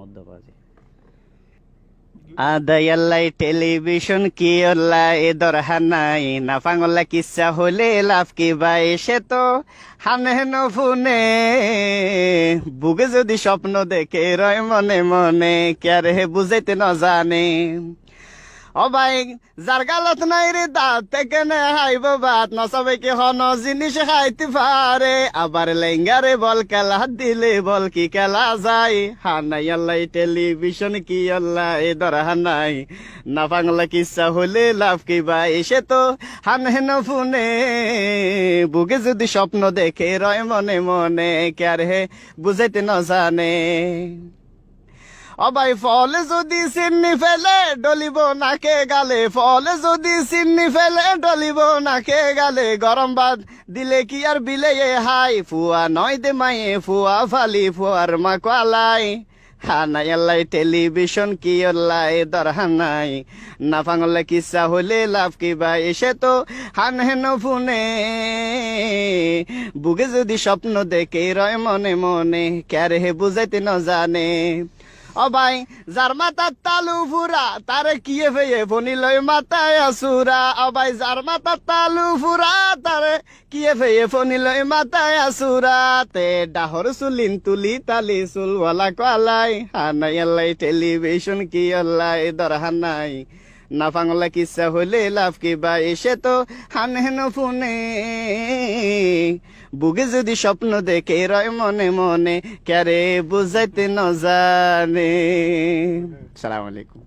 মধ্যবাজি আদায়াল্লাই television কি অল্লা এ দরহার নাই না ফাঙ্গল্লা কিচ্ছা হলে লাভ কি বাই সে তো হানে ফোনে বুকে যদি স্বপ্ন দেখে রয় মনে মনে ক্যারে বুঝাইতে ন জানে ও ভাই যার গালত নাই রে দাঁত থেকে নে হাইব বাত না সবাই কি হন জিনিস খাইতে পারে আবার লেঙ্গারে বল খেলা দিলে বল কি খেলা যায় হানাই আল্লাহ টেলিভিশন কি আল্লাহ এ ধরা হানাই না বাংলা কিচ্ছা হলে লাভ কি ভাই সে তো হানহেন ফোনে বুকে যদি স্বপ্ন দেখে রয় মনে মনে ক্যার হে বুঝাইতে ন জানে ও ভাই ফলে যদি চিনি ফেলে ডলিব নাকে গালে ফলে যদি চিনি ফেলে ডলিব নাকে গালে গরম ভাত দিলে কি আর বিলে হাই ফুয়া নয় দে মায়ে ফুয়া ফালি ফুয়ার মা কালাই হানাই আল্লাহ টেলিভিশন কি আল্লাহ দরহার নাই না ফাঙ্গলে কিচ্ছা হলে লাভ কি ভাই সে তো হানহেন ফোনে বুকে যদি স্বপ্ন দেখে রয় মনে মনে ক্যারে হে বুঝাইতে ন জানে ও ভাই যার মাথার তালু ফুরা তারে কিয়ে ফেয়ে ফনি লই মাথায় আসুরা ও ভাই যার মাথার তালু ফুরা তারে কিয়ে ফেয়ে ফনি লই মাথায় আসুরা তে ডাহর চুলিন তুলি তালি চুলওয়ালা কালাই হানাই আল্লাহ টেলিভিশন কি আল্লাহ দরহার নাই না ফাঙ্গলা কিচ্ছা হইলে লাভ কি ভাই সে তো হানহেন ফোনে বুকে যদি স্বপ্ন দেখে রয় মনে মনে ক্যারে বুঝাইতে ন জানে। সালাম আলাইকুম।